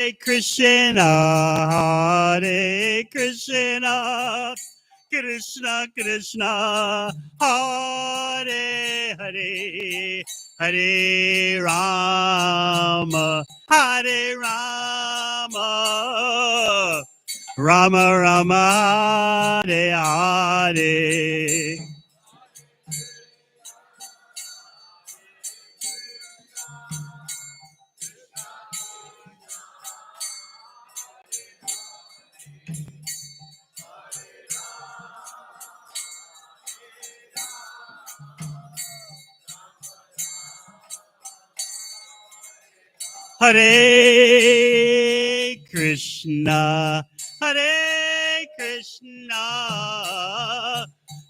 Krishna, Hare Krishna, Krishna Krishna, Hare Hare, Hare Rama, Hare Rama, Rama Rama, Hare Hare. Hare Krishna, Hare Krishna,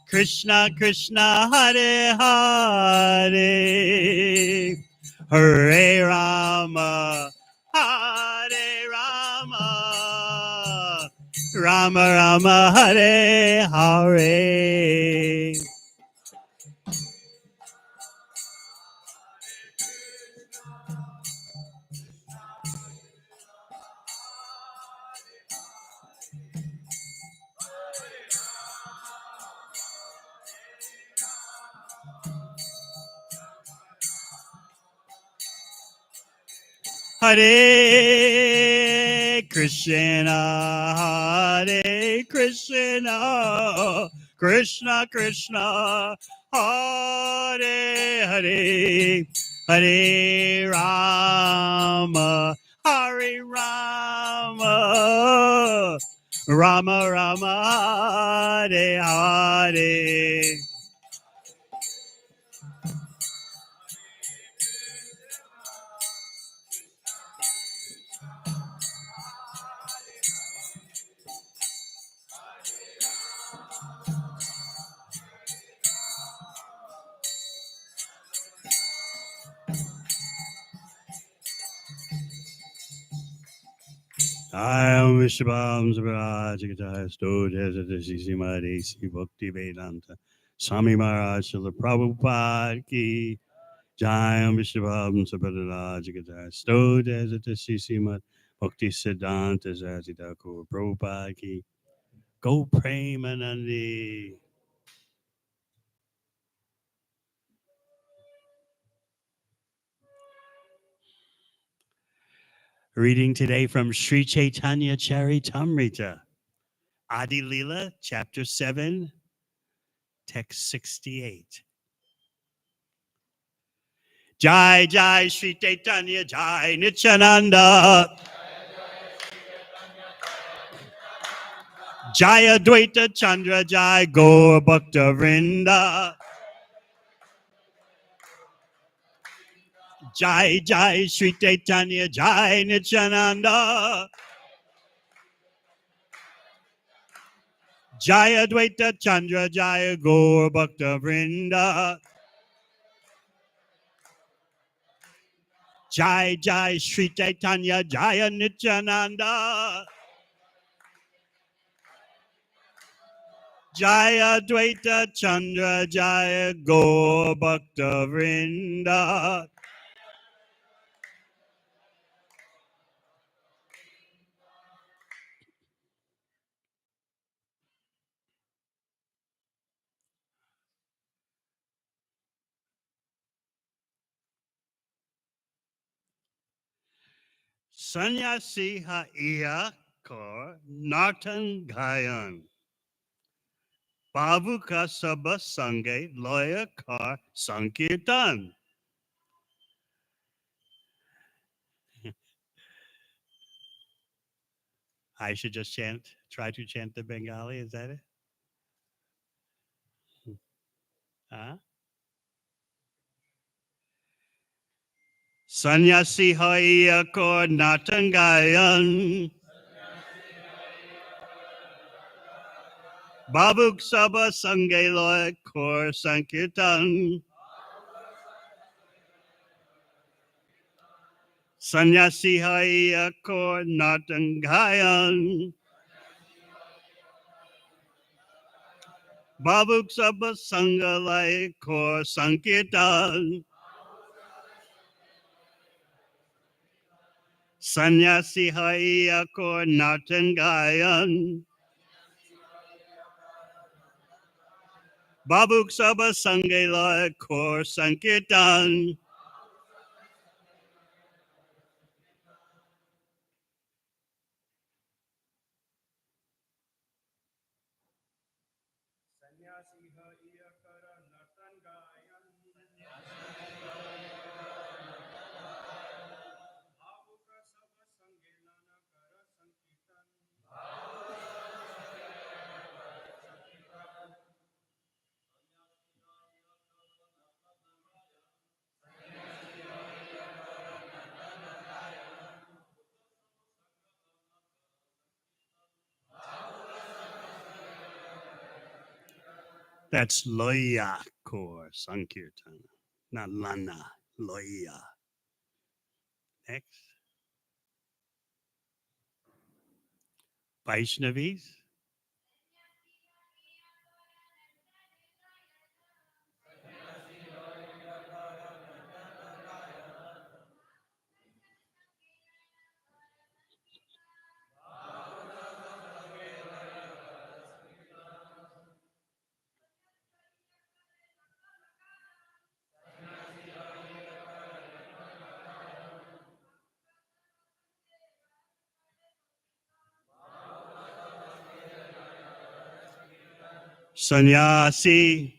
Krishna Krishna, Hare Hare, Hare Rama, Hare Rama, Rama Rama, Hare Hare. Hare Krishna, Hare Krishna, Krishna Krishna, Hare Hare, Hare Rama, Hare Rama, Rama Rama, Hare Hare. I am Vishwam Savaraj Gita stood as a Maharaj A.C. Bhaktivedanta Swami Maharaj Srila Prabhupada ki Jai am Vishwam Savaraj Gita stood as a Maharaj Bhaktivedanta Swami Srila Prabhupada ki Go Premanandi. Reading today from Sri Chaitanya Charitamrita, Adi Lila, Chapter 7, Text 68. Jai Jai Sri Chaitanya Jai Nityananda Jai Advaita Chandra Jai Gaur Bhakta Vrinda Jai Jai Sri Chaitanya Jai Nityananda Jai Advaita Chandra Jai Gaur Bhakta Vrinda Jai Jai Sri Chaitanya Jai Nityananda Jai Advaita Chandra Jai Gaur Bhakta Vrinda. Sannyasi ha iya kor nartan gayan. Babu ka sabha sange loya kar sankirtan. I should just try to chant the Bengali, is that it? Huh? Sannyasi ha iya kor nartan gayan. Babu sabha sange loya kor sankirtan. Sannyasi ha iya kor nartan gayan. Babuk Sabha Sangalai Kor Sankirtan Sannyasi haiya kor nartan gayan. Babuk Saba Sangela Kor Sankirtan. That's Loya Kor Sankirtan, not Lana, Loya. Next. Vaishnavis. Sannyasi,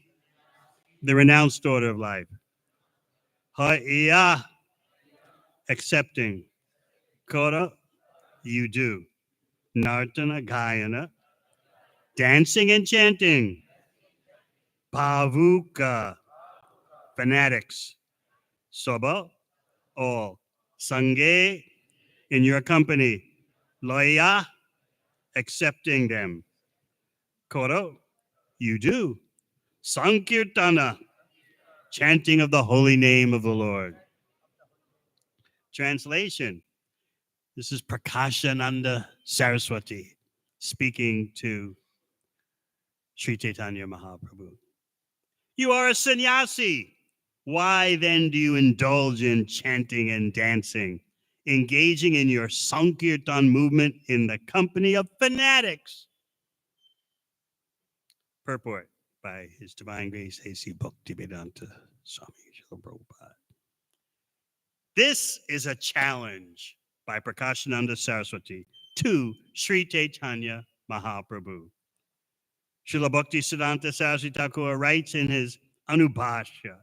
the renounced order of life. Haiya, accepting. Kora, you do. Nartana Gayana, dancing and chanting. Pavuka, fanatics. Soba, all. Sange, in your company. Loya, accepting them. Koro, you do. Sankirtana, chanting of the holy name of the Lord. Translation. This is Prakashananda Saraswati speaking to Sri Chaitanya Mahaprabhu. You are a sannyasi. Why then do you indulge in chanting and dancing, engaging in your Sankirtan movement in the company of fanatics? Purport by His Divine Grace A.C. Bhaktivedanta Swami Srila Prabhupada. This is a challenge by Prakashananda Saraswati to Sri Chaitanya Mahaprabhu. Srila Bhaktisiddhanta Saraswati Thakur writes in his Anubhashya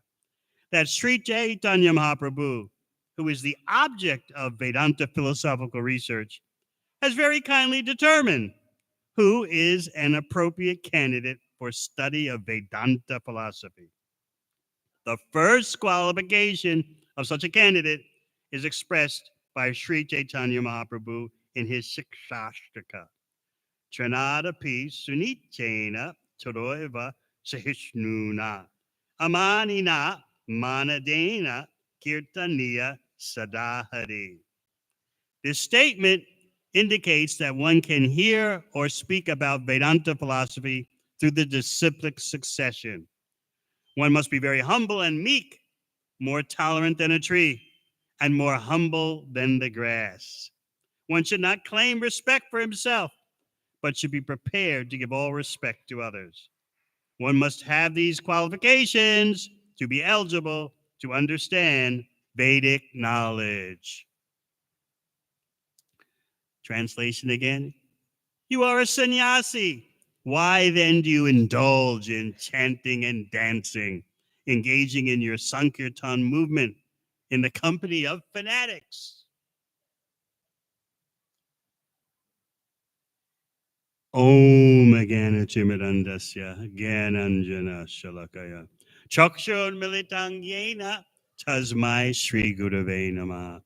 that Sri Chaitanya Mahaprabhu, who is the object of Vedanta philosophical research, has very kindly determined who is an appropriate candidate for study of Vedanta philosophy. The first qualification of such a candidate is expressed by Sri Chaitanya Mahaprabhu in his Sikshashtaka. Tranadapi Sunitena Toroeva Sahishnuna Amanina Manadena Kirtaniya Sadahari. This statement indicates that one can hear or speak about Vedanta philosophy through the disciplic succession. One must be very humble and meek, more tolerant than a tree, and more humble than the grass. One should not claim respect for himself, but should be prepared to give all respect to others. One must have these qualifications to be eligible to understand Vedic knowledge. Translation again. You are a sannyasi. Why then do you indulge in chanting and dancing, engaging in your Sankirtan movement in the company of fanatics? Om Ganachimidandasya Gananjana Shalakaya Chakshur Militang Yena Tasmai Sri Gurave Namah.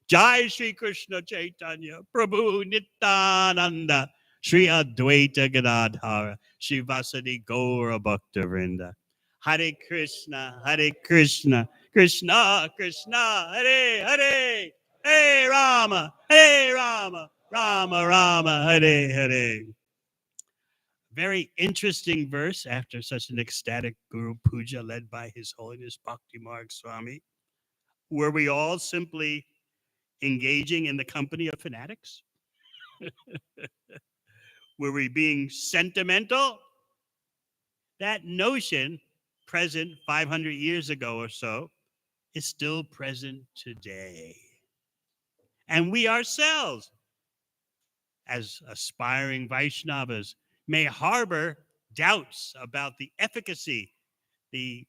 Jai Sri Krishna Chaitanya Prabhu Nityananda Sri Advaita Gadadhara Sri Vasadi Gaura Bhaktivinoda. Hare Krishna, Krishna Krishna, Hare Hare, Hare Rama, Rama Rama, Hare Hare. Very interesting verse after such an ecstatic Guru Puja led by His Holiness Bhakti Marg Swami, where we all simply engaging in the company of fanatics? Were we being sentimental? That notion, present 500 years ago or so, is still present today. And we ourselves, as aspiring Vaishnavas, may harbor doubts about the efficacy, the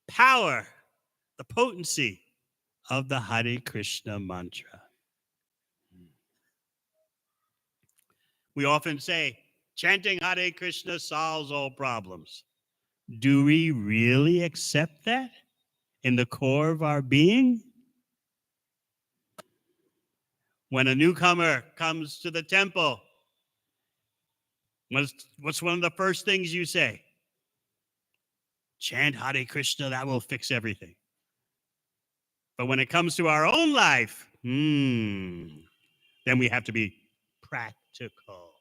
power, the potency of the Hare Krishna mantra. We often say, chanting Hare Krishna solves all problems. Do we really accept that in the core of our being? When a newcomer comes to the temple, what's one of the first things you say? Chant Hare Krishna, that will fix everything. But when it comes to our own life, then we have to be practical,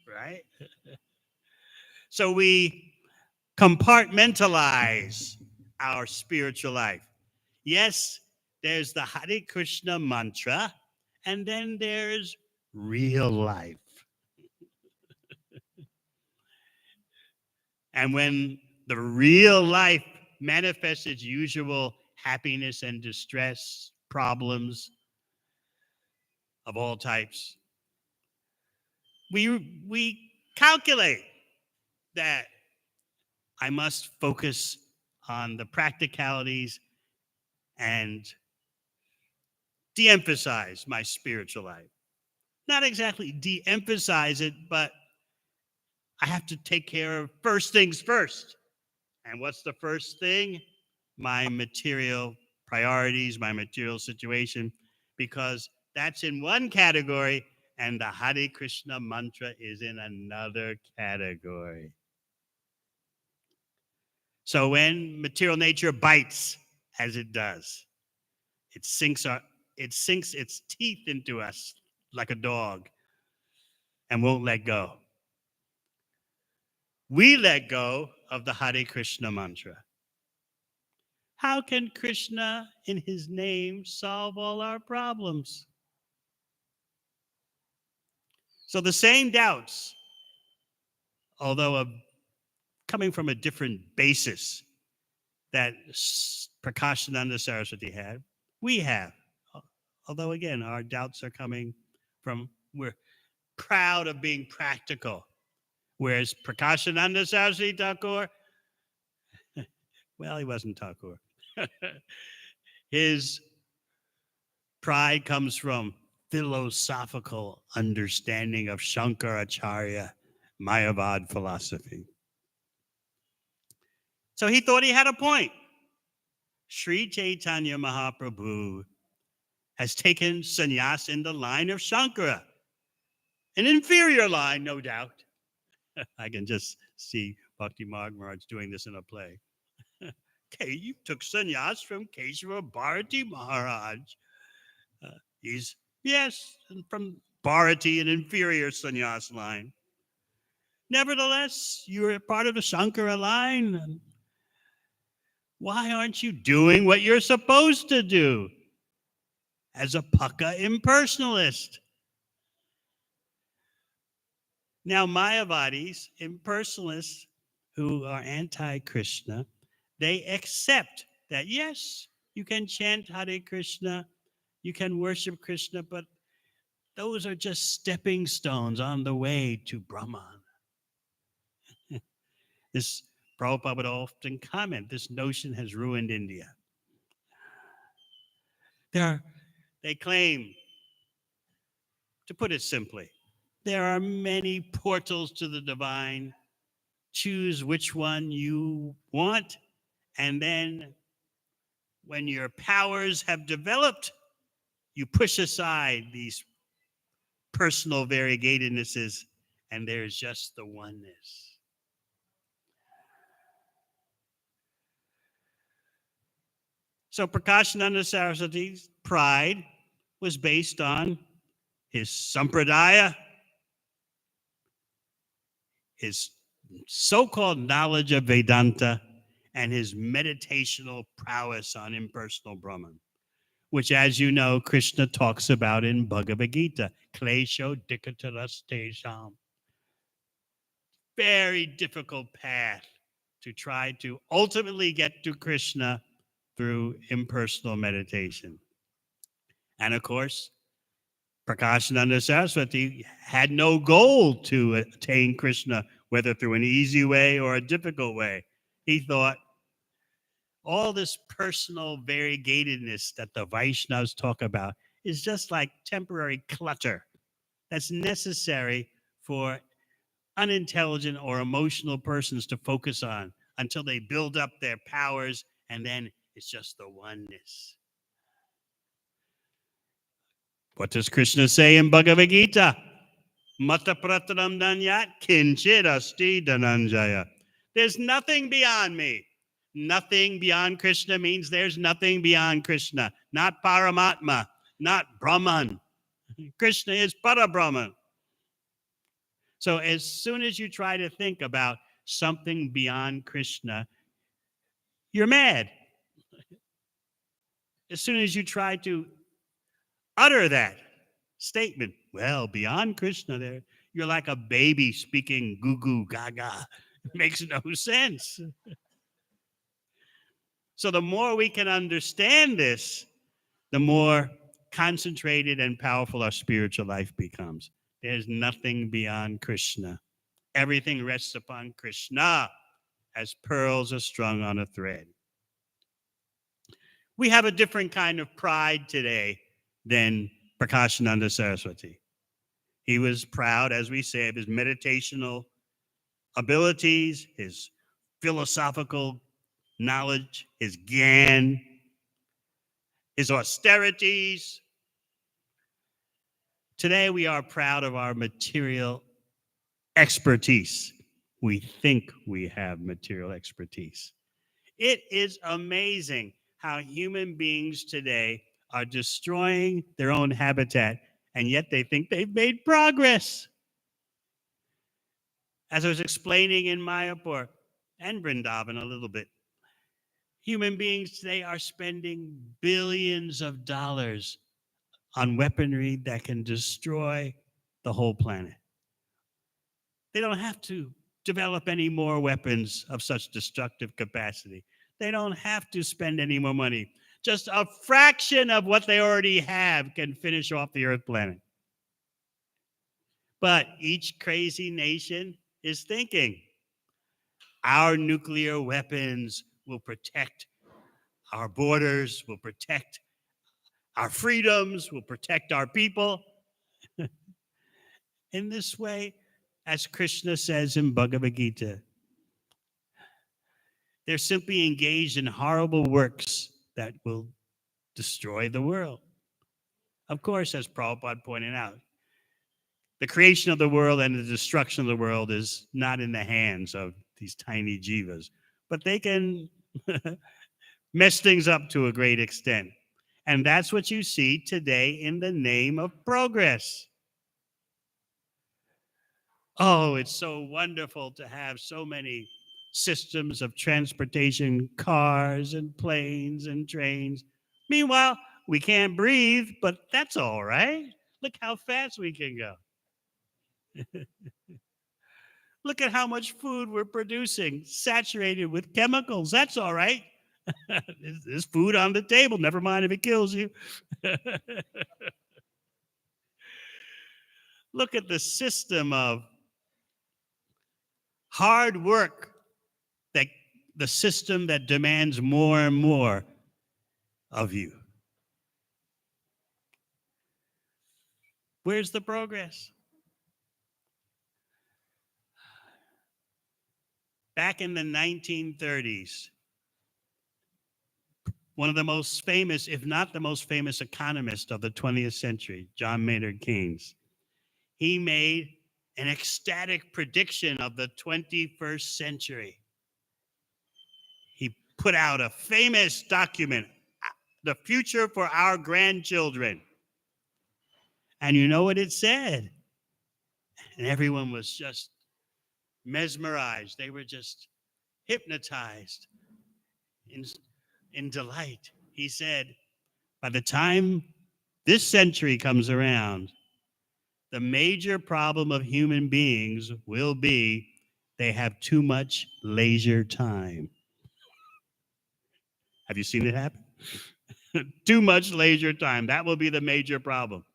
right? So we compartmentalize our spiritual life. Yes, there's the Hare Krishna mantra, and then there's real life. And when the real life manifests its usual happiness and distress, problems of all types, we calculate that I must focus on the practicalities and de-emphasize my spiritual life. Not exactly de-emphasize it, but I have to take care of first things first. And what's the first thing? My material priorities, my material situation, because that's in one category and the Hare Krishna mantra is in another category. So when material nature bites, as it does, it sinks its teeth into us like a dog and won't let go. We let go of the Hare Krishna mantra. How can Krishna, in his name, solve all our problems? So the same doubts, although coming from a different basis that Prakashananda Saraswati had, we have. Although, again, our doubts are coming from, we're proud of being practical. Whereas Prakashananda Saraswati Thakur, well, he wasn't Thakur. His pride comes from philosophical understanding of Founder Acharya Mayavadi philosophy. So he thought he had a point. Sri Chaitanya Mahaprabhu has taken sannyas in the line of Shankara, an inferior line, no doubt. I can just see Bhakti Maharaj doing this in a play. Okay, you took sannyas from Keshava Bharati Maharaj. Yes, from Bharati, an inferior sannyas line. Nevertheless, you're a part of the Shankara line. Why aren't you doing what you're supposed to do as a Pukka impersonalist? Now, Mayavadis, impersonalists who are anti-Krishna, they accept that, yes, you can chant Hare Krishna, you can worship Krishna, but those are just stepping stones on the way to Brahman. This Prabhupada would often comment, this notion has ruined India. They claim, to put it simply, there are many portals to the divine. Choose which one you want, and then when your powers have developed, you push aside these personal variegatednesses, and there's just the oneness. So Prakashananda Saraswati's pride was based on his sampradaya, his so-called knowledge of Vedanta, and his meditational prowess on impersonal Brahman. which, as you know, Krishna talks about in Bhagavad Gita. Klesho dikataras. Very difficult path to try to ultimately get to Krishna through impersonal meditation. And of course, Prakashananda Saraswati had no goal to attain Krishna, whether through an easy way or a difficult way. He thought all this personal variegatedness that the Vaishnavas talk about is just like temporary clutter that's necessary for unintelligent or emotional persons to focus on until they build up their powers, and then it's just the oneness. What does Krishna say in Bhagavad Gita? Mata pratanam danyat kinchit asti dhananjaya. There's nothing beyond me. Nothing beyond Krishna means there's nothing beyond Krishna. Not Paramatma, not Brahman. Krishna is Parabrahman. So as soon as you try to think about something beyond Krishna, you're mad. As soon as you try to utter that statement, well, beyond Krishna, there you're like a baby speaking goo goo gaga. It makes no sense. So the more we can understand this, the more concentrated and powerful our spiritual life becomes. There's nothing beyond Krishna. Everything rests upon Krishna as pearls are strung on a thread. We have a different kind of pride today than Prakashananda Saraswati. He was proud, as we say, of his meditational abilities, his philosophical knowledge, his gyan, his austerities. Today, we are proud of our material expertise. We think we have material expertise. It is amazing how human beings today are destroying their own habitat, and yet they think they've made progress. As I was explaining in Mayapur and Vrindavan a little bit, human beings today are spending billions of dollars on weaponry that can destroy the whole planet. They don't have to develop any more weapons of such destructive capacity. They don't have to spend any more money. Just a fraction of what they already have can finish off the Earth planet. But each crazy nation is thinking, our nuclear weapons will protect our borders, will protect our freedoms, will protect our people. In this way, as Krishna says in Bhagavad Gita, they're simply engaged in horrible works that will destroy the world. Of course, as Prabhupada pointed out, the creation of the world and the destruction of the world is not in the hands of these tiny jivas, but they can mess things up to a great extent. And that's what you see today in the name of progress. Oh, it's so wonderful to have so many systems of transportation, cars and planes and trains. Meanwhile, we can't breathe, but that's all right. Look how fast we can go. Look at how much food we're producing, saturated with chemicals. That's all right. There's food on the table. Never mind if it kills you. Look at the system of hard work, that the system that demands more and more of you. Where's the progress? Back in the 1930s, one of the most famous, if not the most famous economist of the 20th century, John Maynard Keynes, he made an ecstatic prediction of the 21st century. He put out a famous document, The Future for Our Grandchildren. And you know what it said? And everyone was just mesmerized. They were just hypnotized in delight. He said, By the time this century comes around, the major problem of human beings will be they have too much leisure time. Have you seen it happen? Too much leisure time. That will be the major problem.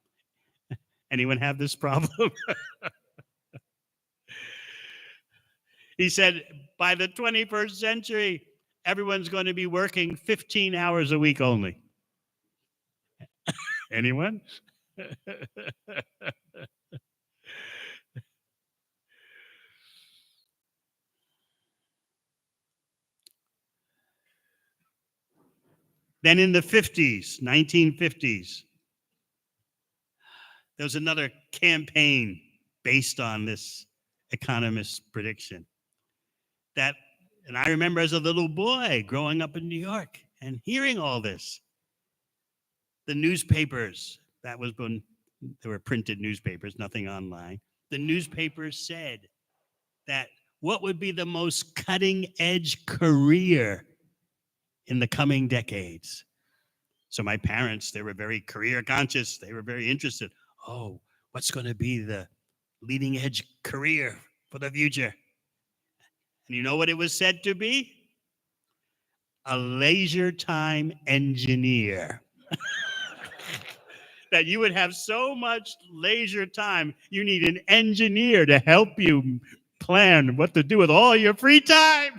Anyone have this problem? He said, by the 21st century, everyone's going to be working 15 hours a week only. Anyone? Then in the 50s, 1950s, there was another campaign based on this economist's prediction. And I remember as a little boy growing up in New York and hearing all this. The newspapers, that was when there were printed newspapers, nothing online. The newspapers said that what would be the most cutting edge career in the coming decades. So my parents, they were very career conscious. They were very interested. Oh, what's going to be the leading edge career for the future? And you know what it was said to be? A leisure time engineer. That you would have so much leisure time, you need an engineer to help you plan what to do with all your free time.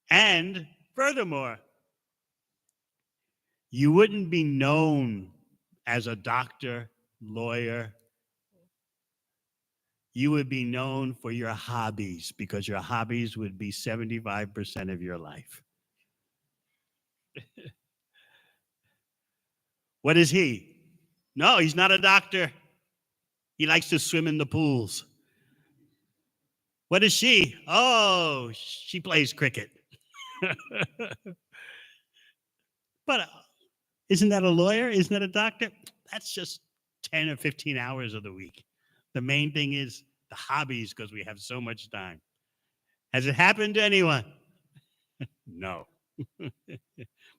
And furthermore, you wouldn't be known as a doctor, lawyer. You would be known for your hobbies, because your hobbies would be 75% of your life. What is he? No, he's not a doctor. He likes to swim in the pools. What is she? Oh, she plays cricket. But isn't that a lawyer? Isn't that a doctor? That's just 10 or 15 hours of the week. The main thing is the hobbies, because we have so much time. Has it happened to anyone? No.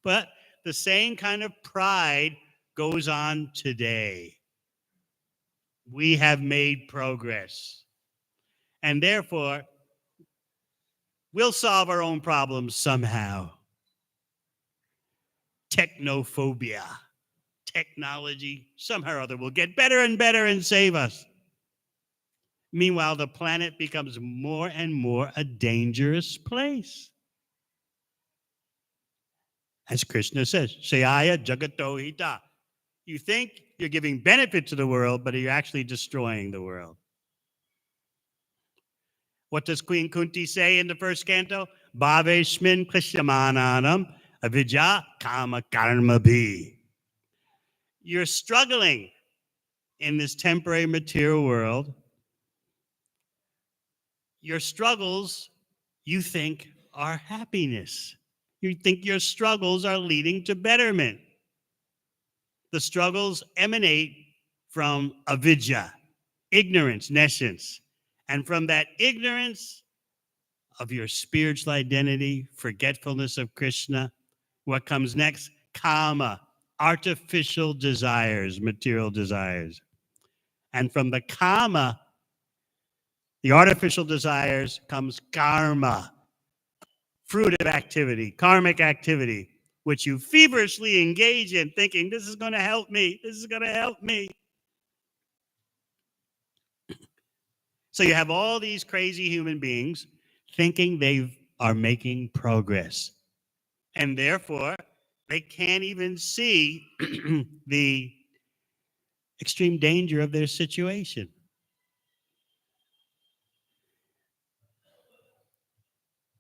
But the same kind of pride goes on today. We have made progress. And therefore, we'll solve our own problems somehow. Technophobia. Technology, somehow or other, will get better and better and save us. Meanwhile, the planet becomes more and more a dangerous place. As Krishna says, Shayaya Jagato Hita. You think you're giving benefit to the world, but you're actually destroying the world. What does Queen Kunti say in the first canto? Bhaveshmin Krishyamananam Avidya Kama Karma Bhi. You're struggling in this temporary material world. Your struggles, you think, are happiness. You think your struggles are leading to betterment. The struggles emanate from avidya, ignorance, nescience. And from that ignorance of your spiritual identity, forgetfulness of Krishna, what comes next? Kama, artificial desires, material desires. And from the kama, the artificial desires, comes karma, fruit of activity, karmic activity, which you feverishly engage in, thinking, this is going to help me, this is going to help me. So you have all these crazy human beings thinking they are making progress. And therefore, they can't even see the extreme danger of their situation.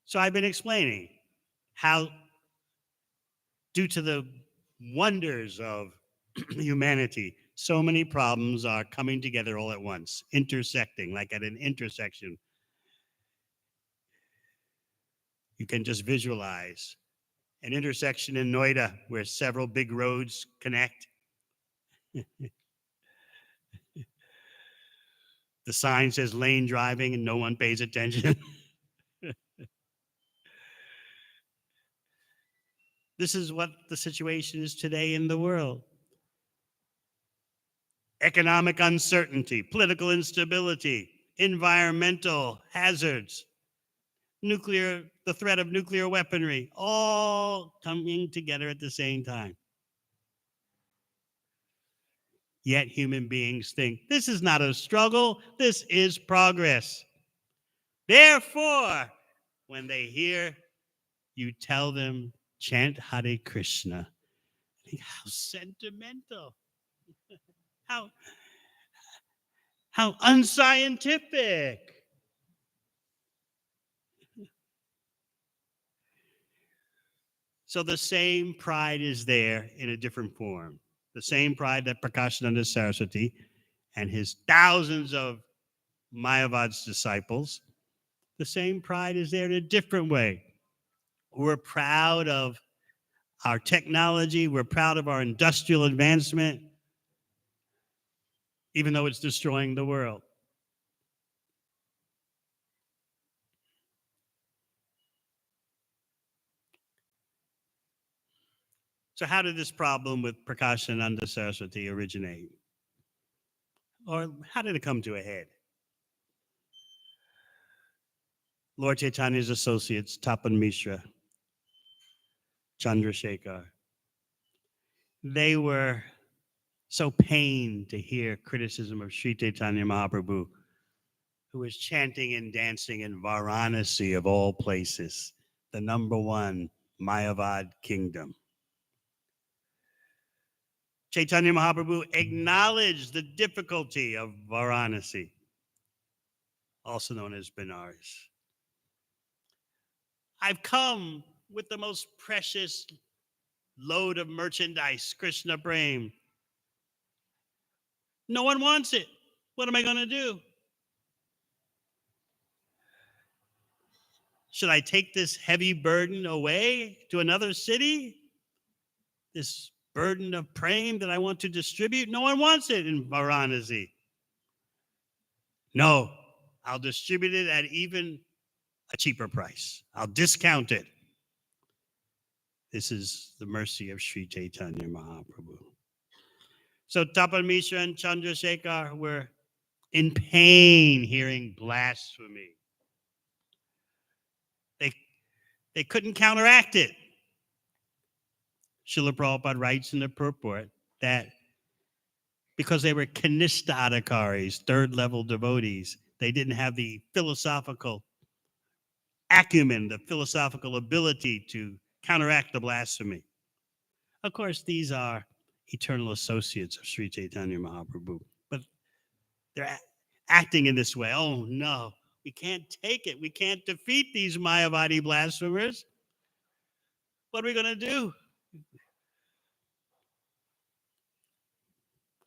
So I've been explaining how, due to the wonders of humanity, so many problems are coming together all at once, intersecting, like at an intersection. You can just visualize an intersection in Noida where several big roads connect. The sign says lane driving and no one pays attention. This is what the situation is today in the world. Economic uncertainty, political instability, environmental hazards, the threat of nuclear weaponry, all coming together at the same time. Yet human beings think this is not a struggle, this is progress. Therefore, when they hear you tell them, chant Hare Krishna, I think, how sentimental, how unscientific. So the same pride is there in a different form. The same pride that Prakashananda Saraswati and his thousands of Mayavad's disciples, the same pride is there in a different way. We're proud of our technology. We're proud of our industrial advancement, even though it's destroying the world. So how did this problem with Prakashananda Saraswati originate? Or how did it come to a head? Lord Chaitanya's associates, Tapan Mishra, Chandrasekhar, they were so pained to hear criticism of Sri Chaitanya Mahaprabhu, who was chanting and dancing in Varanasi of all places, the number one Mayavad kingdom. Chaitanya Mahaprabhu acknowledged the difficulty of Varanasi, also known as Benares. I've come with the most precious load of merchandise, Krishna Prem. No one wants it. What am I going to do? Should I take this heavy burden away to another city? This burden of prem that I want to distribute? No one wants it in Varanasi. No, I'll distribute it at even a cheaper price. I'll discount it. This is the mercy of Sri Chaitanya Mahaprabhu. So Tapan Mishra and Chandrasekhar were in pain hearing blasphemy. They couldn't counteract it. Srila Prabhupada writes in the purport that because they were Kanishta Adhikaris, third-level devotees, they didn't have the philosophical acumen, the philosophical ability to counteract the blasphemy. Of course, these are eternal associates of Sri Chaitanya Mahaprabhu, but they're acting in this way. Oh, no, we can't take it. We can't defeat these Mayavadi blasphemers. What are we going to do?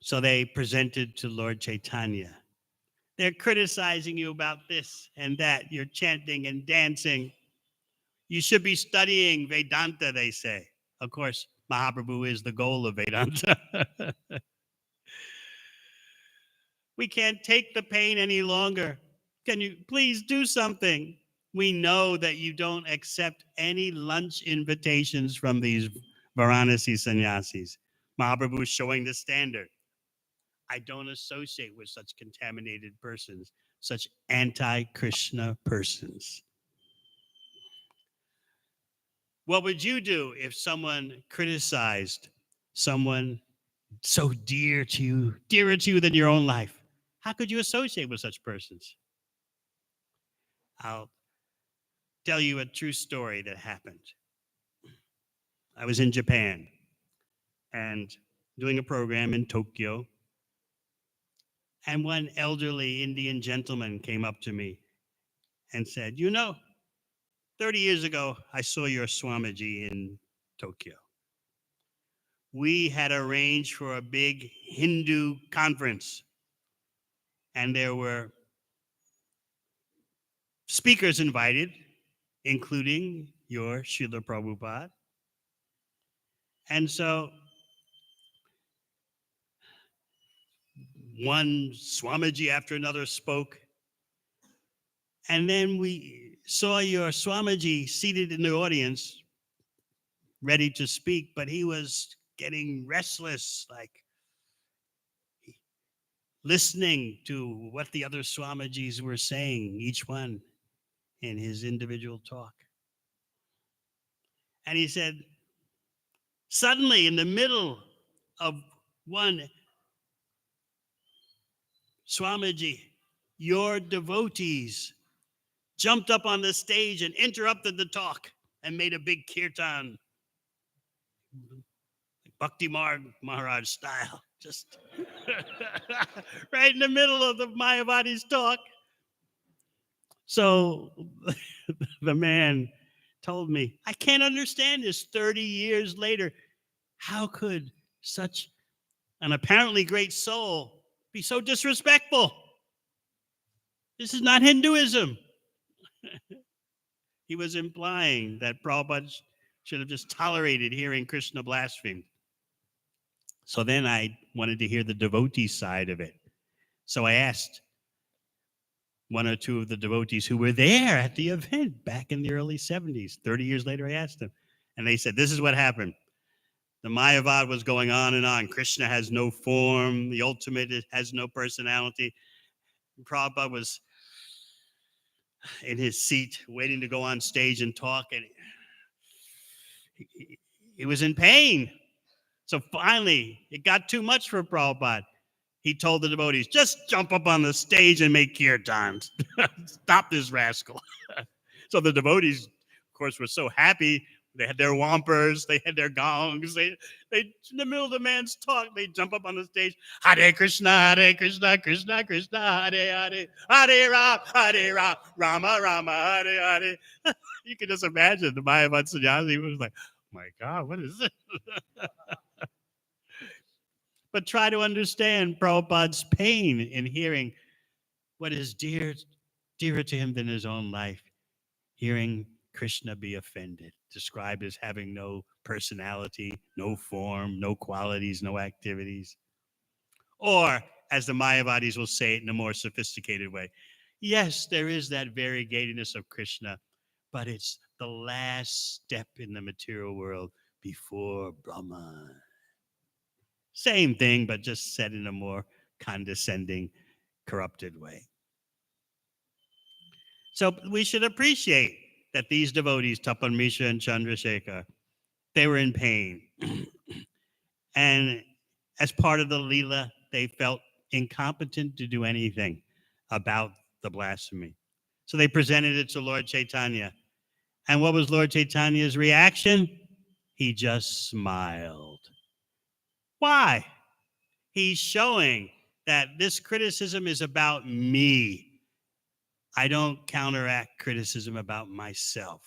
So they presented to Lord Chaitanya. They're criticizing you about this and that. You're chanting and dancing. You should be studying Vedanta, they say. Of course, Mahaprabhu is the goal of Vedanta. We can't take the pain any longer. Can you please do something? We know that you don't accept any lunch invitations from these Varanasi sannyasis. Mahaprabhu is showing the standard. I don't associate with such contaminated persons, such anti-Krishna persons. What would you do if someone criticized someone so dear to you, dearer to you than your own life? How could you associate with such persons? I'll tell you a true story that happened. I was in Japan and doing a program in Tokyo. And one elderly Indian gentleman came up to me and said, 30 years ago, I saw your Swamiji in Tokyo. We had arranged for a big Hindu conference, and there were speakers invited, including your Srila Prabhupada. And so one Swamiji after another spoke. And then we saw your Swamiji seated in the audience, ready to speak, but he was getting restless, like listening to what the other Swamijis were saying, each one in his individual talk. And he said, suddenly in the middle of one Swamiji, your devotees jumped up on the stage and interrupted the talk and made a big kirtan, Maharaj style, just right in the middle of the Mayavadi's talk. So the man told me, I can't understand this 30 years later. How could such an apparently great soul be so disrespectful? This is not Hinduism. He was implying that Prabhupada should have just tolerated hearing Krishna blasphemed. So then I wanted to hear the devotee side of it. So I asked one or two of the devotees who were there at the event back in the early 70s. 30 years later, I asked them. And they said, this is what happened. The Mayavad was going on and on. Krishna has no form. The ultimate has no personality. Prabhupada was in his seat waiting to go on stage and talk. And he was in pain. So finally, it got too much for Prabhupada. He told the devotees, just jump up on the stage and make kirtans. Stop this rascal. So the devotees, of course, were so happy. They had their wampers, they had their gongs. They in the middle of the man's talk, they jump up on the stage. Hare Krishna, Krishna Krishna, Hare Ram, Rama Rama, Hare Hare. You can just imagine the Mayavad sannyasi was like, oh my God, what is this? But try to understand Prabhupada's pain in hearing what is dearer to him than his own life, hearing Krishna be offended, described as having no personality, no form, no qualities, no activities. Or, as the Mayavadis will say it in a more sophisticated way, yes, there is that variegatedness of Krishna, but it's the last step in the material world before Brahma. Same thing, but just said in a more condescending, corrupted way. So we should appreciate that these devotees, Tapan Misha and Chandrasekhar, they were in pain. And as part of the Leela, they felt incompetent to do anything about the blasphemy. So they presented it to Lord Chaitanya. And what was Lord Chaitanya's reaction? He just smiled. Why? He's showing that this criticism is about me. I don't counteract criticism about myself.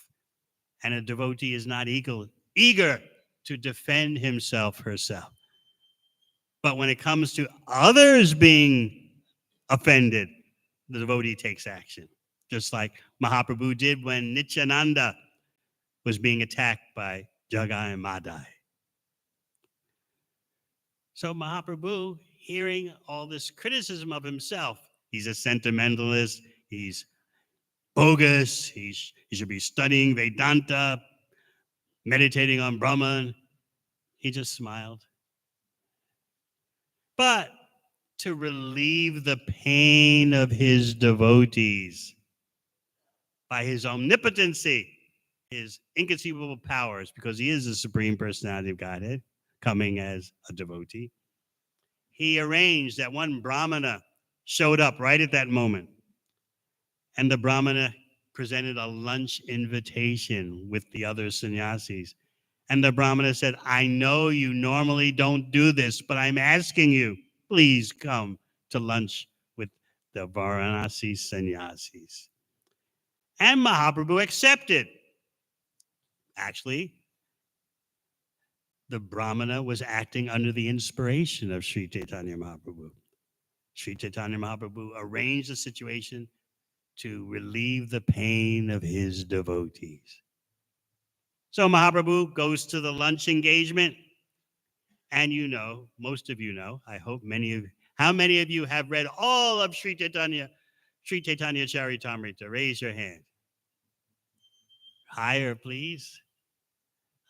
And a devotee is not eager to defend himself, herself. But when it comes to others being offended, the devotee takes action. Just like Mahaprabhu did when Nityananda was being attacked by Jagai and Madai. So Mahaprabhu, hearing all this criticism of himself, he's a sentimentalist, he's bogus, he should be studying Vedanta, meditating on Brahman. He just smiled. But to relieve the pain of his devotees by his omnipotency, his inconceivable powers, because he is the Supreme Personality of Godhead, coming as a devotee, he arranged that one Brahmana showed up right at that moment. And the Brahmana presented a lunch invitation with the other sannyasis. And the Brahmana said, I know you normally don't do this, but I'm asking you, please come to lunch with the Varanasi sannyasis. And Mahaprabhu accepted. Actually, the Brahmana was acting under the inspiration of Sri Chaitanya Mahaprabhu. Sri Chaitanya Mahaprabhu arranged the situation to relieve the pain of his devotees. So Mahaprabhu goes to the lunch engagement. And you know, most of you know, I hope how many of you have read all of Sri Chaitanya Charitamrita? Raise your hand. Higher, please.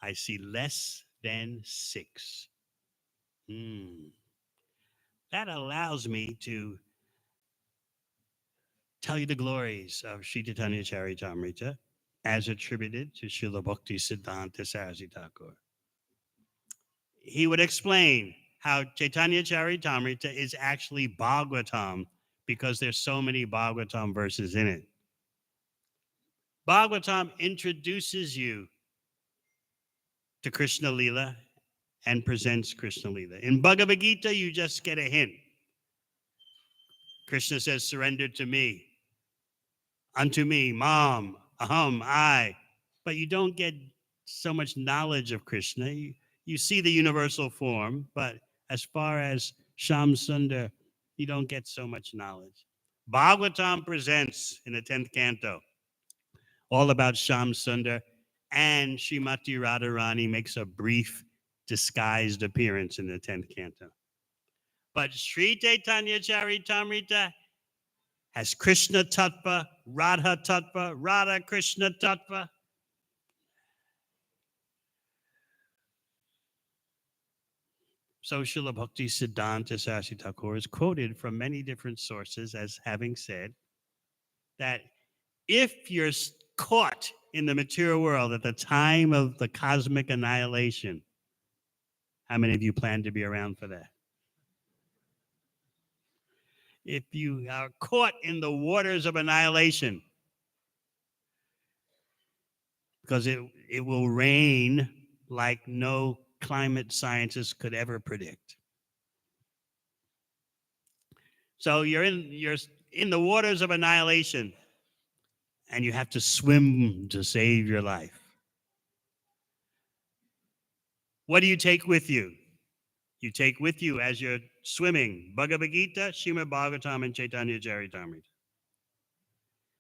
I see less than 6. That allows me to tell you the glories of Sri Chaitanya Charitamrita as attributed to Srila Bhaktisiddhanta Saraswati Thakur. He would explain how Chaitanya Charitamrita is actually Bhagavatam because there's so many Bhagavatam verses in it. Bhagavatam introduces you to Krishna Lila and presents Krishna Lila. In Bhagavad Gita, you just get a hint. Krishna says, surrender to me, unto me, Mam, Aham, I. But you don't get so much knowledge of Krishna. You see the universal form, but as far as Sham Sundar, you don't get so much knowledge. Bhagavatam presents in the 10th canto all about Sham Sundar, and Srimati Radharani makes a brief disguised appearance in the 10th canto. But Sri Chaitanya Charitamrita has Krishna Tattva, Radha Tattva, Radha Krishna Tattva. So Srila Bhaktisiddhanta Saraswati Thakur is quoted from many different sources as having said that if you're caught in the material world at the time of the cosmic annihilation, how many of you plan to be around for that? If you are caught in the waters of annihilation, because it will rain like no climate scientists could ever predict. So you're in the waters of annihilation, and you have to swim to save your life. What do you take with you? You take with you as you're swimming Bhagavad Gita, Srimad Bhagavatam, and Chaitanya Charitamrita.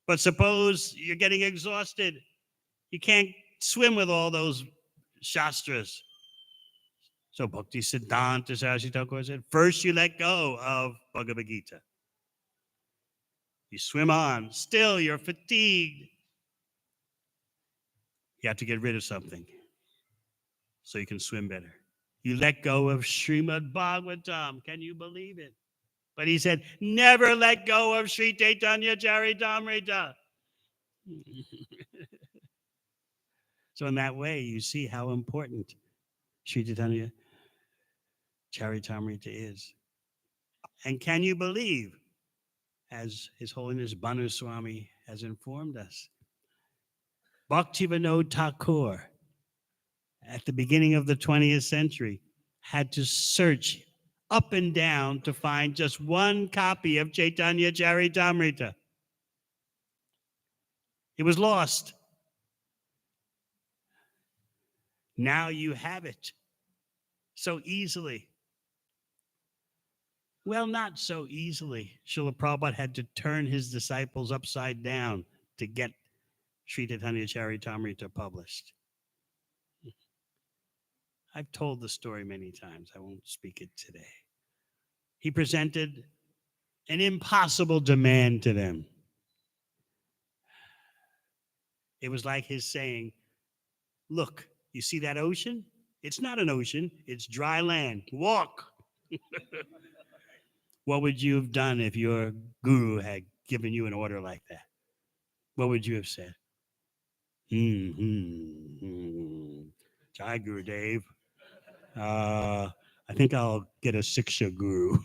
But suppose you're getting exhausted. You can't swim with all those shastras. So Bhaktisiddhanta Saraswati Thakur said, first you let go of Bhagavad Gita. You swim on. Still, you're fatigued. You have to get rid of something so you can swim better. You let go of Srimad Bhagavatam. Can you believe it? But he said, never let go of Sri Chaitanya Charitamrita. So in that way, you see how important Sri Chaitanya Charitamrita is. And can you believe, as His Holiness Bhanu Swami has informed us, Bhaktivedanta Thakur, at the beginning of the 20th century, had to search up and down to find just one copy of Chaitanya Charitamrita. It was lost. Now you have it so easily. Well, not so easily. Srila Prabhupada had to turn his disciples upside down to get Sri Chaitanya Charitamrita published. I've told the story many times. I won't speak it today. He presented an impossible demand to them. It was like his saying, look, you see that ocean? It's not an ocean, it's dry land. Walk. What would you have done if your guru had given you an order like that? What would you have said? Jai Guru Dev. I think I'll get a Siksha guru.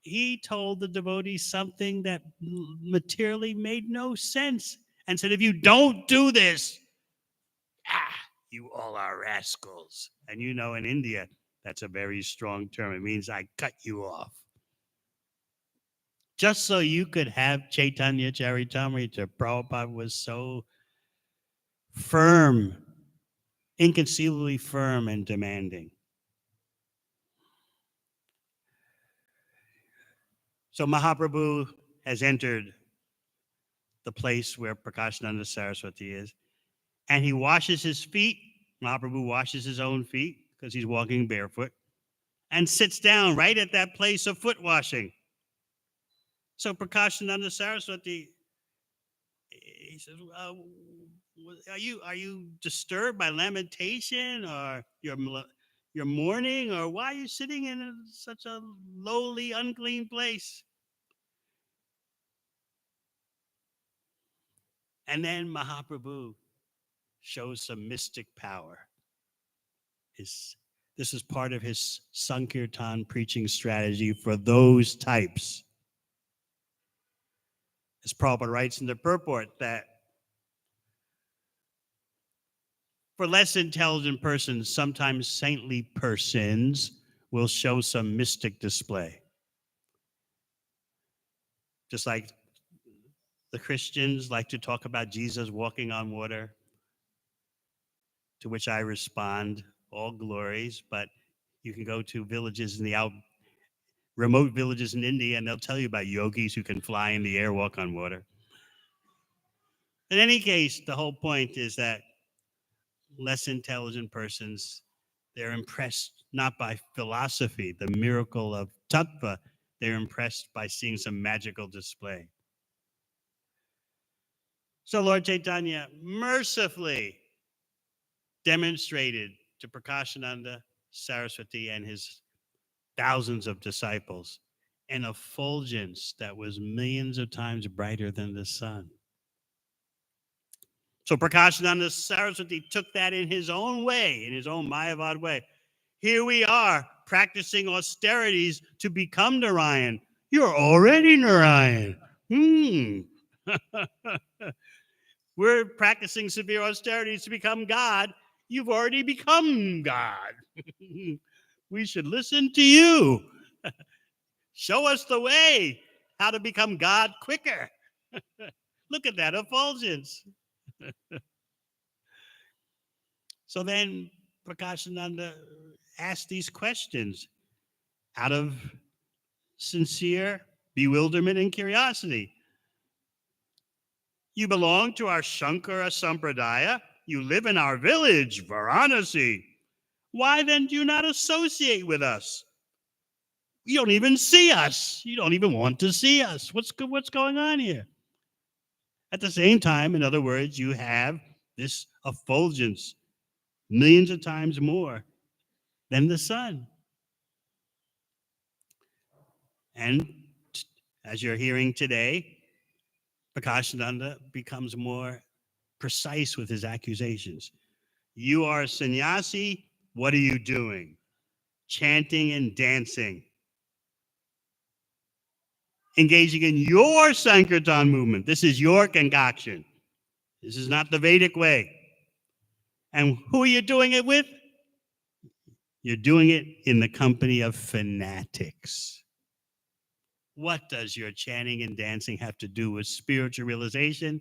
He told the devotees something that materially made no sense and said, if you don't do this, you all are rascals. And you know, in India, that's a very strong term. It means I cut you off. Just so you could have Chaitanya Charitamrita. Prabhupada was so firm, inconceivably firm and demanding. So Mahaprabhu has entered the place where Prakashananda Saraswati is, and he washes his feet. Mahaprabhu washes his own feet because he's walking barefoot and sits down right at that place of foot washing. So Prakashananda Saraswati, he says, are you disturbed by lamentation or your mourning, or why are you sitting in such a lowly, unclean place? And then Mahaprabhu shows some mystic power. This is part of his Sankirtan preaching strategy for those types. As Prabhupada writes in the purport, that for less intelligent persons, sometimes saintly persons will show some mystic display. Just like the Christians like to talk about Jesus walking on water, to which I respond, all glories, but you can go to villages in the remote villages in India, and they'll tell you about yogis who can fly in the air, walk on water. In any case, the whole point is that less intelligent persons, they're impressed not by philosophy, the miracle of tattva, they're impressed by seeing some magical display. So Lord Chaitanya mercifully demonstrated to Prakashananda Saraswati and his thousands of disciples an effulgence that was millions of times brighter than the sun. So Prakashananda Saraswati took that in his own way, in his own Mayavad way. Here we are practicing austerities to become Narayan. You're already Narayan. We're practicing severe austerities to become God. You've already become God. We should listen to you. Show us the way how to become God quicker. Look at that effulgence. So then Prakashananda asked these questions out of sincere bewilderment and curiosity. You belong to our Shankara Sampradaya. You live in our village, Varanasi. Why then do you not associate with us? You don't even see us. You don't even want to see us. What's going on here? At the same time, in other words, you have this effulgence millions of times more than the sun. And as you're hearing today, Prakashananda becomes more precise with his accusations. You are a sannyasi. What are you doing? Chanting and dancing. Engaging in your Sankirtan movement. This is your concoction. This is not the Vedic way. And who are you doing it with? You're doing it in the company of fanatics. What does your chanting and dancing have to do with spiritual realization?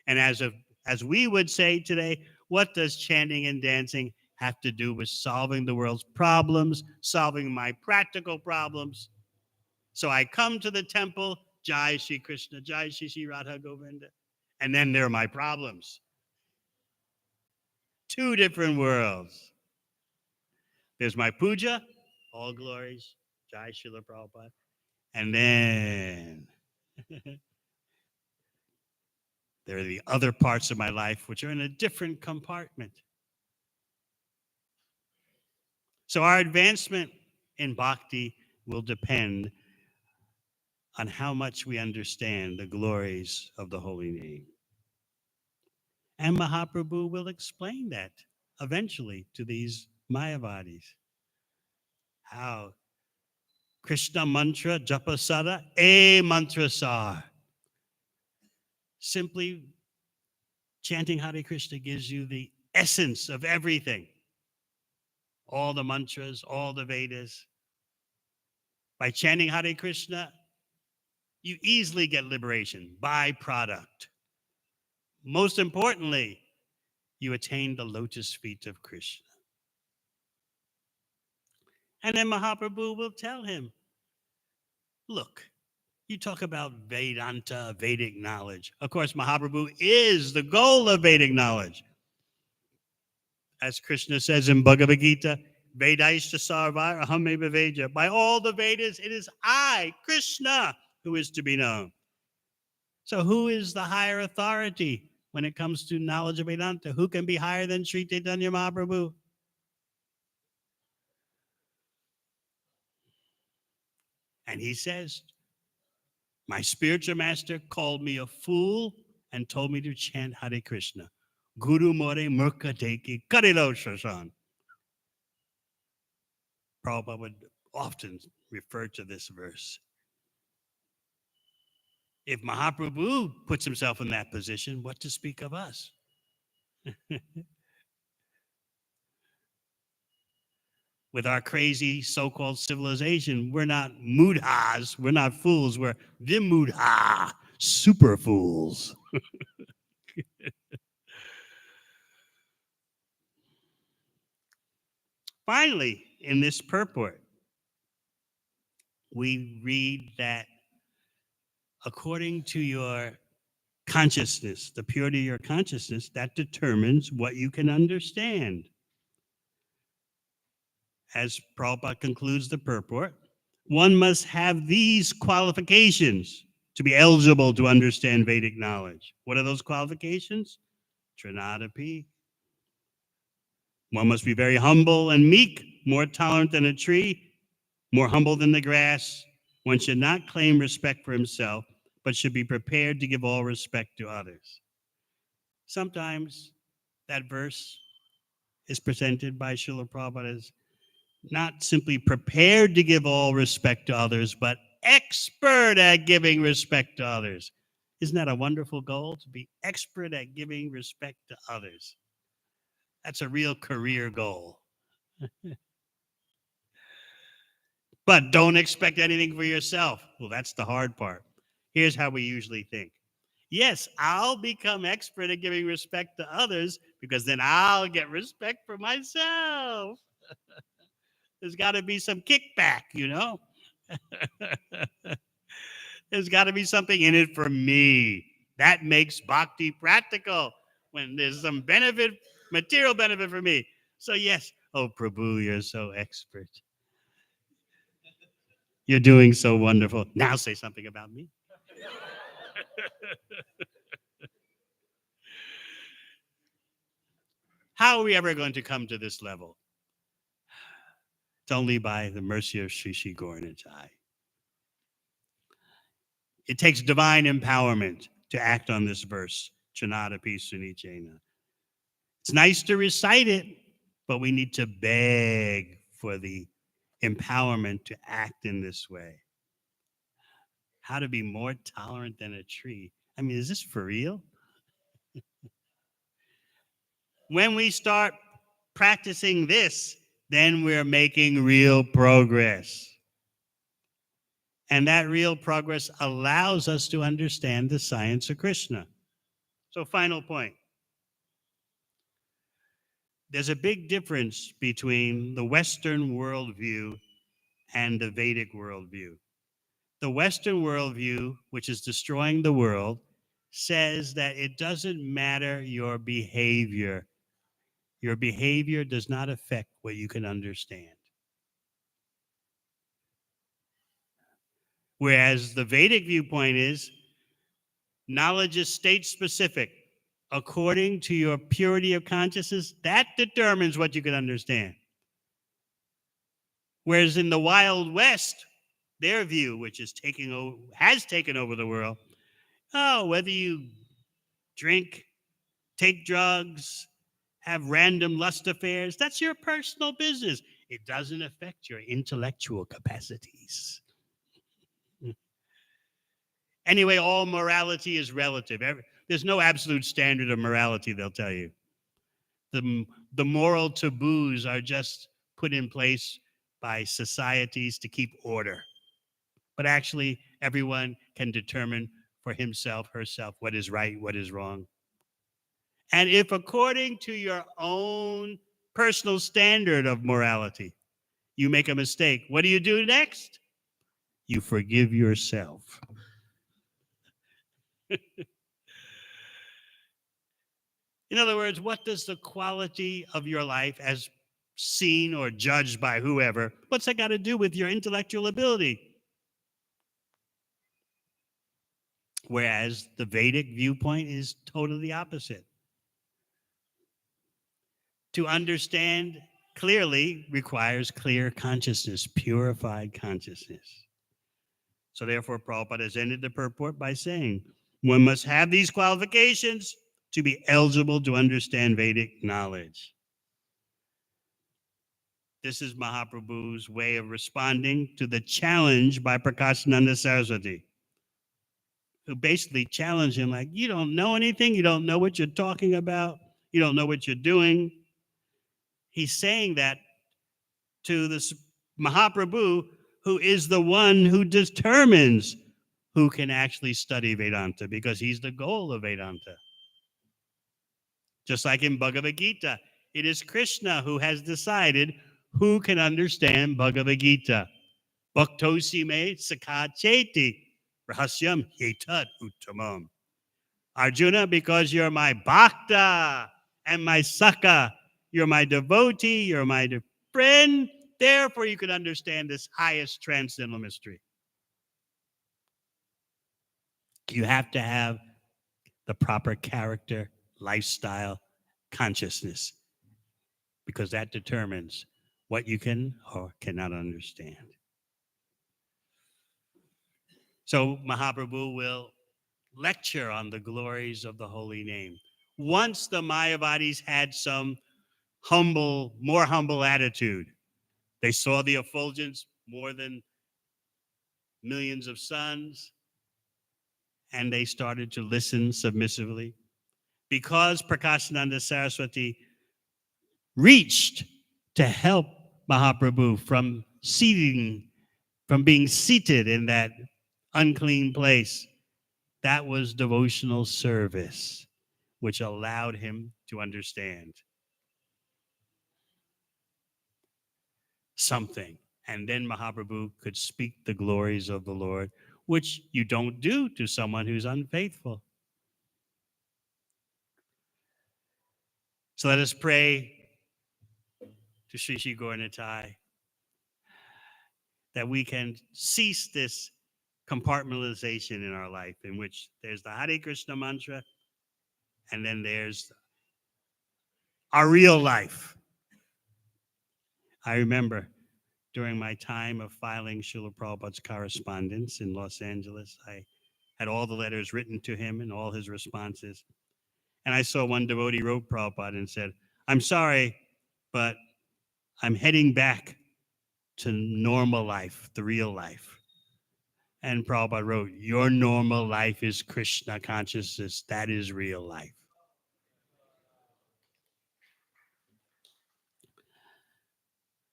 And as we would say today, what does chanting and dancing have to do with solving the world's problems, solving my practical problems? So I come to the temple, Jai Shri Krishna, Jai Shri Shri Radha Govinda, and then there are my problems. Two different worlds. There's my puja, all glories, Jai Srila Prabhupada, and then there are the other parts of my life which are in a different compartment. So our advancement in bhakti will depend on how much we understand the glories of the holy name. And Mahaprabhu will explain that eventually to these Mayavadis. How Krishna mantra japasara a mantra sar. Simply chanting Hare Krishna gives you the essence of everything. All the mantras, all the Vedas. By chanting Hare Krishna, you easily get liberation, byproduct. Most importantly, you attain the lotus feet of Krishna. And then Mahaprabhu will tell him, look, you talk about Vedanta, Vedic knowledge. Of course, Mahaprabhu is the goal of Vedic knowledge. As Krishna says in Bhagavad Gita, Vedaishta sarvar ahameva Veja. By all the Vedas, it is I, Krishna, who is to be known. So who is the higher authority when it comes to knowledge of Vedanta. Who can be higher than Sri Chaitanya Mahaprabhu? And he says, my spiritual master called me a fool and told me to chant Hare Krishna. Guru More Murka Deki Karilo Shashan. Prabhupada would often refer to this verse. If Mahaprabhu puts himself in that position, what to speak of us? With our crazy so-called civilization, we're not mudhas, we're not fools, we're vimudha, super fools. Finally, in this purport, we read that according to your consciousness, the purity of your consciousness, that determines what you can understand. As Prabhupada concludes the purport, one must have these qualifications to be eligible to understand Vedic knowledge. What are those qualifications? Trinadapi. One must be very humble and meek, more tolerant than a tree, more humble than the grass. One should not claim respect for himself, but should be prepared to give all respect to others. Sometimes that verse is presented by Srila Prabhupada as not simply prepared to give all respect to others, but expert at giving respect to others. Isn't that a wonderful goal, to be expert at giving respect to others? That's a real career goal. But don't expect anything for yourself. Well, that's the hard part. Here's how we usually think. Yes, I'll become expert at giving respect to others because then I'll get respect for myself. There's got to be some kickback, you know? There's got to be something in it for me. That makes bhakti practical when there's some benefit, material benefit for me. So yes, oh Prabhu, you're so expert. You're doing so wonderful. Now say something about me. How are we ever going to come to this level? It's only by the mercy of Sri Sri Gauranitai. It takes divine empowerment to act on this verse, Chanadapi Sunichena. It's nice to recite it, but we need to beg for the empowerment to act in this way. How to be more tolerant than a tree. I mean, is this for real? When we start practicing this, then we're making real progress. And that real progress allows us to understand the science of Krishna. So, final point. There's a big difference between the Western worldview and the Vedic worldview. The Western worldview, which is destroying the world, says that it doesn't matter your behavior. Your behavior does not affect what you can understand. Whereas the Vedic viewpoint is knowledge is state specific. According to your purity of consciousness, that determines what you can understand. Whereas in the Wild West, their view, which is has taken over the world, whether you drink, take drugs, have random lust affairs, that's your personal business. It doesn't affect your intellectual capacities. Anyway, all morality is relative. There's no absolute standard of morality, they'll tell you. The moral taboos are just put in place by societies to keep order. But actually, everyone can determine for himself, herself, what is right, what is wrong. And if according to your own personal standard of morality, you make a mistake, what do you do next? You forgive yourself. In other words, what does the quality of your life as seen or judged by whoever, what's that got to do with your intellectual ability? Whereas the Vedic viewpoint is totally opposite. To understand clearly requires clear consciousness, purified consciousness. So therefore, Prabhupada has ended the purport by saying, one must have these qualifications to be eligible to understand Vedic knowledge. This is Mahaprabhu's way of responding to the challenge by Prakashananda Saraswati, who basically challenged him like, you don't know anything, you don't know what you're talking about, you don't know what you're doing. He's saying that to this Mahaprabhu, who is the one who determines who can actually study Vedanta, because he's the goal of Vedanta. Just like in Bhagavad Gita, it is Krishna who has decided who can understand Bhagavad Gita. Bhaktosi me sakha cheti rahasyam hetad uttamam. Arjuna, because you're my bhakta and my sakha, you're my devotee, you're my friend, therefore you can understand this highest transcendental mystery. You have to have the proper character, lifestyle, consciousness, because that determines what you can or cannot understand. So Mahaprabhu will lecture on the glories of the holy name. Once the Mayavadis had some more humble attitude. They saw the effulgence more than millions of suns, and they started to listen submissively. Because Prakashananda Saraswati reached to help Mahaprabhu from being seated in that unclean place, that was devotional service, which allowed him to understand something. And then Mahaprabhu could speak the glories of the Lord, which you don't do to someone who's unfaithful. So let us pray to Sri Sri Gauranitai that we can cease this compartmentalization in our life, in which there's the Hare Krishna mantra, and then there's our real life. I remember during my time of filing Srila Prabhupada's correspondence in Los Angeles, I had all the letters written to him and all his responses. And I saw one devotee wrote Prabhupada and said, I'm sorry, but I'm heading back to normal life, the real life. And Prabhupada wrote, your normal life is Krishna consciousness. That is real life.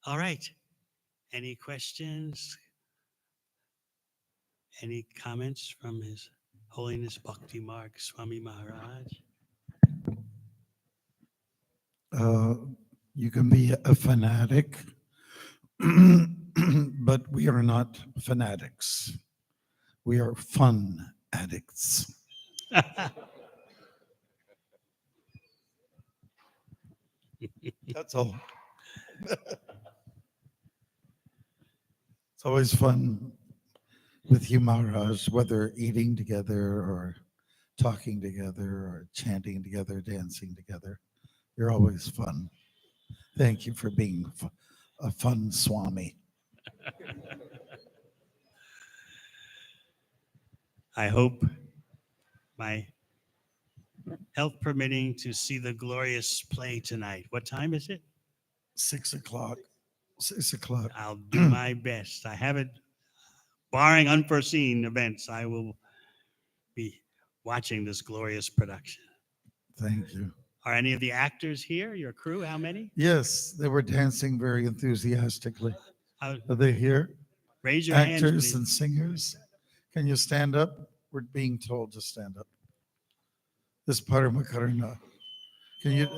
All right. Any questions? Any comments from His Holiness Bhakti Marg Swami Maharaj? You can be a fanatic, but we are not fanatics. We are fun addicts. That's all. It's always fun with you, Maharaj, whether eating together or talking together or chanting together, dancing together. You're always fun. Thank you for being a fun Swami. I hope, my health permitting, to see the glorious play tonight. What time is it? 6 o'clock. 6 o'clock. I'll do my best. I haven't, barring unforeseen events, I will be watching this glorious production. Thank you. Are any of the actors here, your crew? How many? Yes, they were dancing very enthusiastically. Uh, Are they here? Raise your hands, Actors please. and singers? Can you stand up? We're being told to stand up. This Paramakarana. Can you?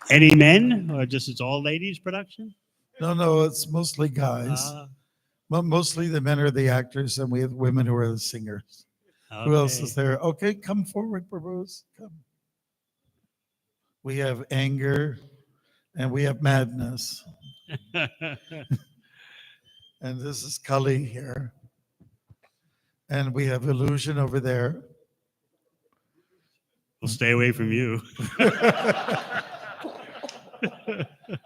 Any men, or just it's all ladies production? No, it's mostly guys. But mostly the men are the actors, and we have women who are the singers. Who else is there? Okay, come forward, Prabhus. Come. We have anger and we have madness. And this is Kali here. And we have Illusion over there. We'll stay away from you.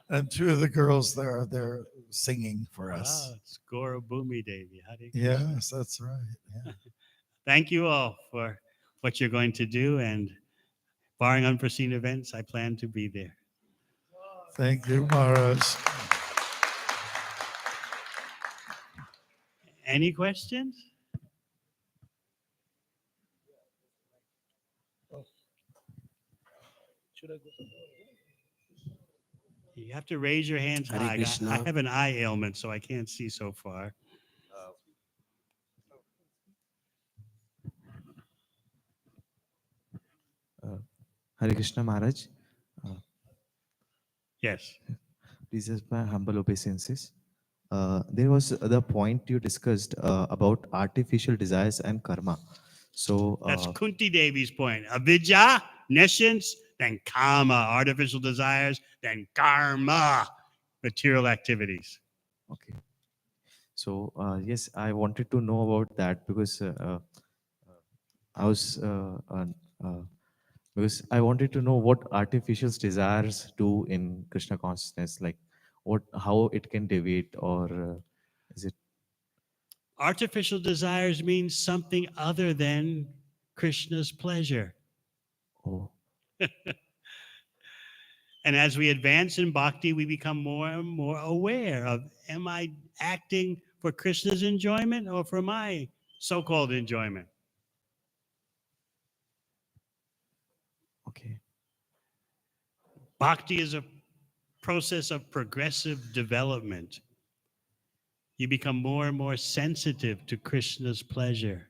And two of the girls there, they're singing for us. Wow, it's Gora Bhumi Devi. Hare Krishna. Yes, that's right. Yeah. Thank you all for what you're going to do, and barring unforeseen events, I plan to be there. Thank you, Maharaj. Any questions? You have to raise your hands Hare high. Krishna. I have an eye ailment, so I can't see so far. Hare Krishna Maharaj. Yes. This is my humble obeisances. There was the point you discussed about artificial desires and karma. So That's Kunti Devi's point. Avidya, nescience, then kama, artificial desires, then karma, material activities. okay. So yes, I wanted to know about that because I was because I wanted to know what artificial desires do in Krishna consciousness, like how it can deviate, or is it? Artificial desires means something other than Krishna's pleasure. Oh, And as we advance in bhakti, we become more and more aware of, am I acting for Krishna's enjoyment or for my so-called enjoyment? okay. Bhakti is a process of progressive development. You become more and more sensitive to Krishna's pleasure.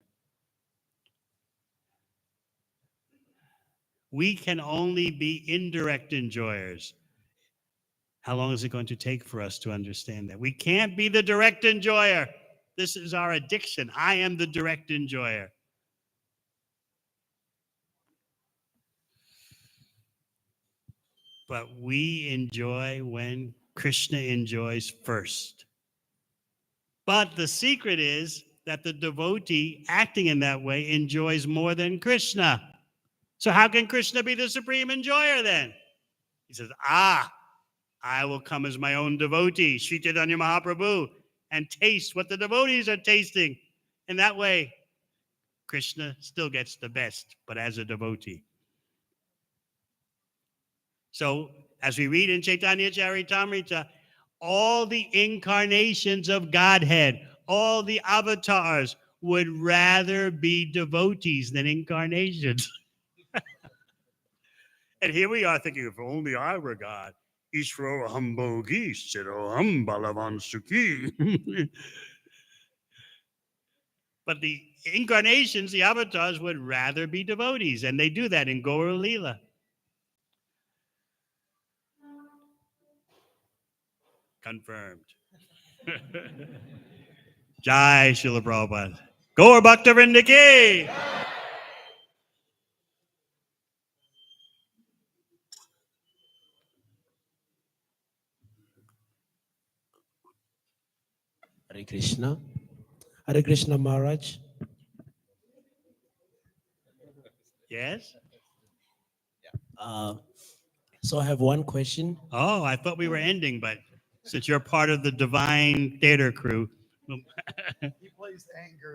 We can only be indirect enjoyers. How long is it going to take for us to understand that? We can't be the direct enjoyer. This is our addiction. I am the direct enjoyer. But we enjoy when Krishna enjoys first. But the secret is that the devotee acting in that way enjoys more than Krishna. So how can Krishna be the supreme enjoyer then? He says, I will come as my own devotee, Sri Chaitanya Mahaprabhu, and taste what the devotees are tasting. And that way, Krishna still gets the best, but as a devotee. So, as we read in Chaitanya Charitamrita, all the incarnations of Godhead, all the avatars would rather be devotees than incarnations. And here we are thinking, if only I were God. Ishvaro hambogi, siroham balavan sukhi. But the incarnations, the avatars, would rather be devotees, and they do that in Gaura Leela. Confirmed. Jai Srila Prabhupada. Gaur Bhaktivinoda ki. Hare Krishna. Hare Krishna Maharaj. Yes? So I have one question. Oh, I thought we were ending, but since you're part of the divine theater crew. He plays anger.